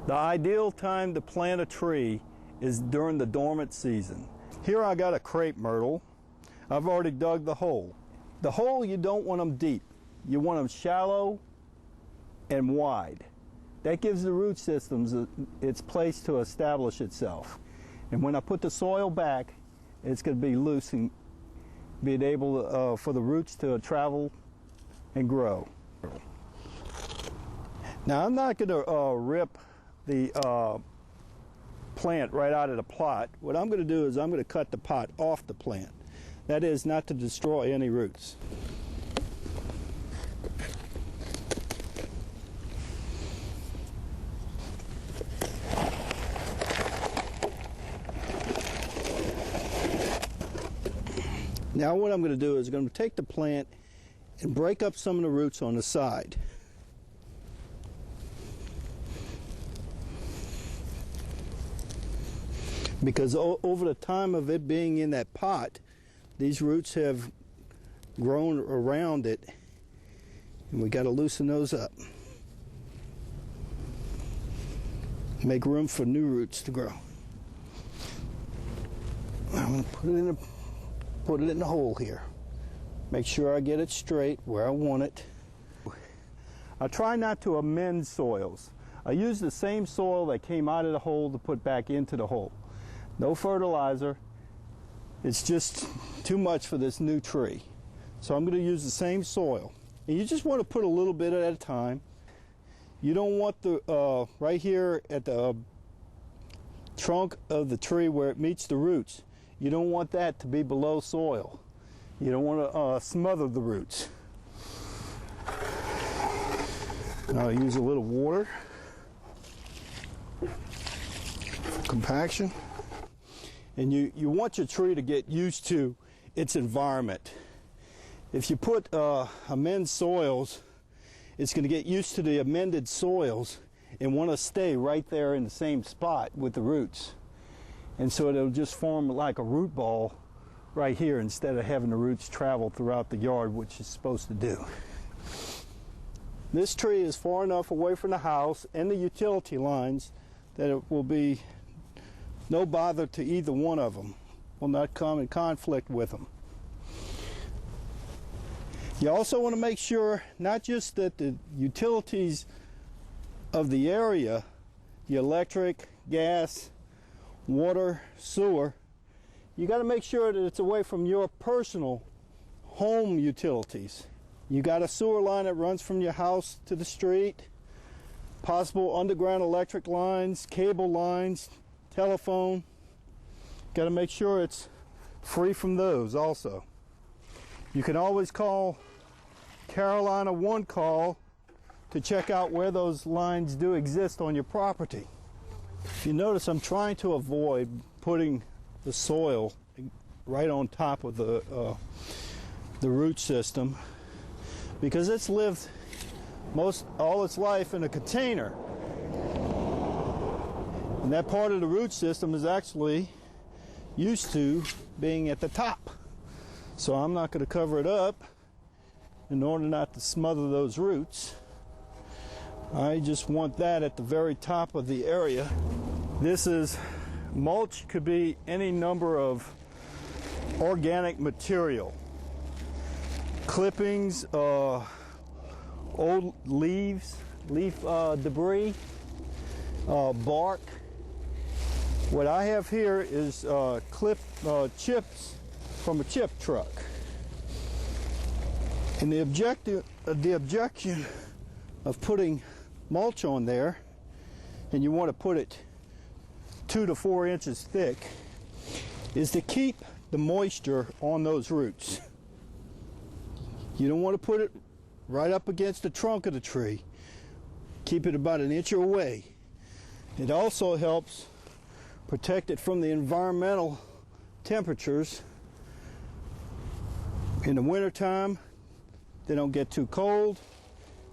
The ideal time to plant a tree is during the dormant season. Here I got a crepe myrtle. I've already dug the hole. The hole, you don't want them deep. You want them shallow and wide. That gives the root systems its place to establish itself. And when I put the soil back, it's going to be loose and being able for the roots to travel and grow. Now I'm not going to rip the plant right out of the plot. What I'm going to do is I'm going to cut the pot off the plant. That is, not to destroy any roots. Now what I'm going to do is I'm going to take the plant and break up some of the roots on the side. Because over the time of it being in that pot, these roots have grown around it, and we got to loosen those up. Make room for new roots to grow. I'm going to put it in the hole here. Make sure I get it straight where I want it. I try not to amend soils. I use the same soil that came out of the hole to put back into the hole. No fertilizer. It's just too much for this new tree. So I'm going to use the same soil. And you just want to put a little bit at a time. You don't want the right here at the trunk of the tree where it meets the roots. You don't want that to be below soil. You don't want to smother the roots. Now I'll use a little water for compaction. And you want your tree to get used to its environment. If you put amend soils, it's going to get used to the amended soils and want to stay right there in the same spot with the roots. And so it'll just form like a root ball right here instead of having the roots travel throughout the yard, which it's supposed to do. This tree is far enough away from the house and the utility lines that it will be no bother to either one of them. Will not come in conflict with them. You also want to make sure not just that the utilities of the area, the electric, gas, water, sewer, you got to make sure that it's away from your personal home utilities. You got a sewer line that runs from your house to the street, possible underground electric lines, cable lines, telephone. Got to make sure it's free from those also. You can always call Carolina One Call to check out where those lines do exist on your property. If you notice, I'm trying to avoid putting the soil right on top of the root system because it's lived all its life in a container. And that part of the root system is actually used to being at the top. So I'm not going to cover it up in order not to smother those roots. I just want that at the very top of the area. This is mulch, could be any number of organic material. Clippings, old leaves, leaf debris, bark. What I have here is chips from a chip truck. And the objection of putting mulch on there, and you want to put it 2 to 4 inches thick, is to keep the moisture on those roots. You don't want to put it right up against the trunk of the tree. Keep it about an inch away. It also helps protect it from the environmental temperatures. In the wintertime, they don't get too cold.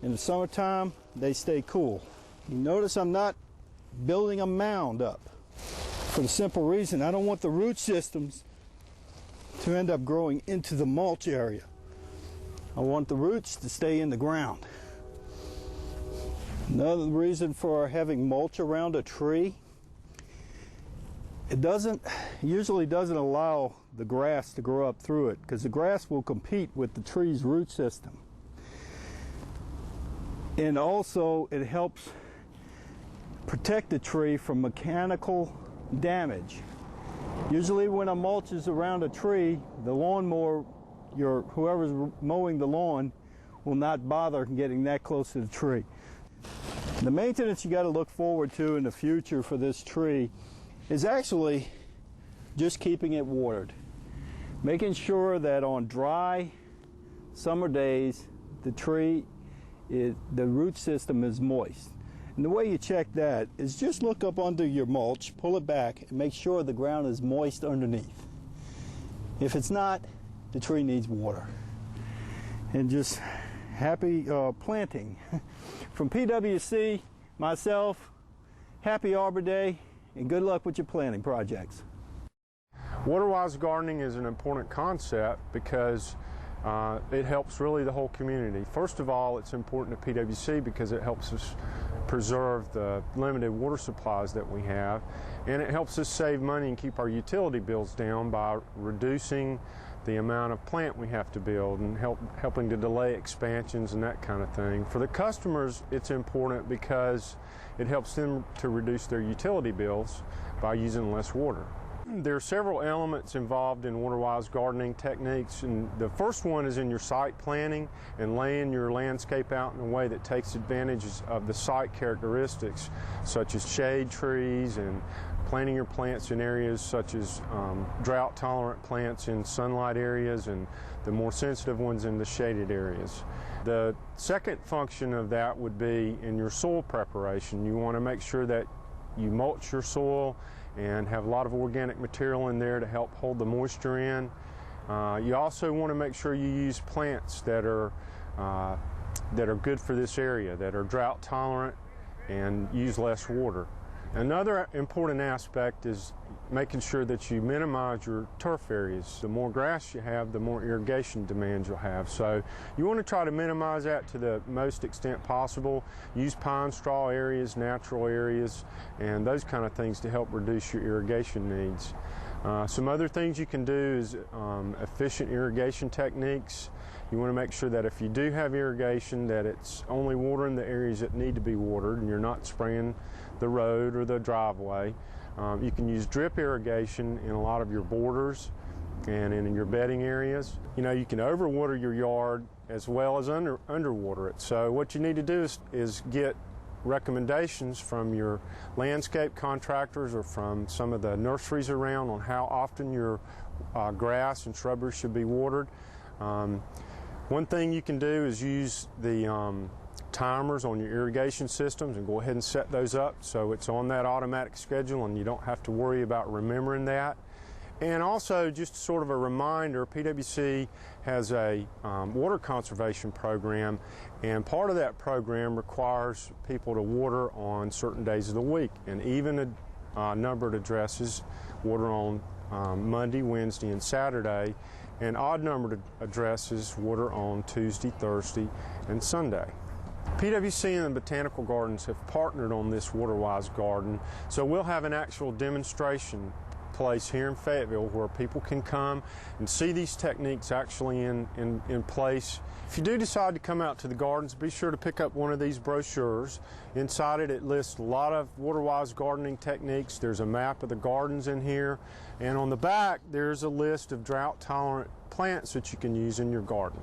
In the summertime, they stay cool. You notice I'm not building a mound up for the simple reason I don't want the root systems to end up growing into the mulch area. I want the roots to stay in the ground. Another reason for having mulch around a tree, it usually doesn't allow the grass to grow up through it, because the grass will compete with the tree's root system. And also it helps protect the tree from mechanical damage. Usually when a mulch is around a tree, the lawnmower, whoever's mowing the lawn, will not bother getting that close to the tree. The maintenance you got to look forward to in the future for this tree is actually just keeping it watered. Making sure that on dry summer days the root system is moist. And the way you check that is just look up under your mulch, pull it back, and make sure the ground is moist underneath. If it's not, the tree needs water. And just happy planting. From PWC, myself, happy Arbor Day, and good luck with your planting projects. Water-wise gardening is an important concept because it helps really the whole community. First of all, it's important to PWC because it helps us preserve the limited water supplies that we have, and it helps us save money and keep our utility bills down by reducing the amount of plant we have to build and helping to delay expansions and that kind of thing. For the customers, it's important because it helps them to reduce their utility bills by using less water. There are several elements involved in water-wise gardening techniques, and the first one is in your site planning and laying your landscape out in a way that takes advantage of the site characteristics, such as shade trees, and planting your plants in areas such as drought-tolerant plants in sunlight areas and the more sensitive ones in the shaded areas. The second function of that would be in your soil preparation. You want to make sure that you mulch your soil and have a lot of organic material in there to help hold the moisture in. You also want to make sure you use plants that are good for this area, that are drought tolerant and use less water. Another important aspect is making sure that you minimize your turf areas. The more grass you have, the more irrigation demands you'll have. So you want to try to minimize that to the most extent possible. Use pine straw areas, natural areas, and those kind of things to help reduce your irrigation needs. Some other things you can do is efficient irrigation techniques. You want to make sure that if you do have irrigation, that it's only watering the areas that need to be watered and you're not spraying the road or the driveway. You can use drip irrigation in a lot of your borders and in your bedding areas. You know, you can overwater your yard as well as underwater it. So what you need to do is get recommendations from your landscape contractors or from some of the nurseries around on how often your grass and shrubbery should be watered. One thing you can do is use the timers on your irrigation systems and go ahead and set those up so it's on that automatic schedule and you don't have to worry about remembering that. And also, just sort of a reminder, PWC has a water conservation program, and part of that program requires people to water on certain days of the week, and even numbered addresses water on Monday, Wednesday, and Saturday, and odd-numbered addresses water on Tuesday, Thursday, and Sunday. PWC and the Botanical Gardens have partnered on this water-wise garden, so we'll have an actual demonstration place here in Fayetteville where people can come and see these techniques actually in place. If you do decide to come out to the gardens, be sure to pick up one of these brochures. Inside it lists a lot of water-wise gardening techniques. There's a map of the gardens in here, and on the back there's a list of drought-tolerant plants that you can use in your garden.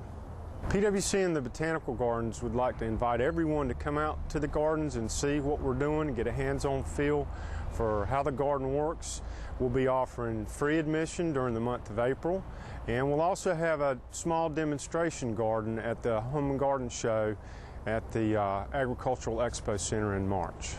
PWC and the Botanical Gardens would like to invite everyone to come out to the gardens and see what we're doing and get a hands-on feel for how the garden works. We'll be offering free admission during the month of April, and we'll also have a small demonstration garden at the Home and Garden Show at the Agricultural Expo Center in March.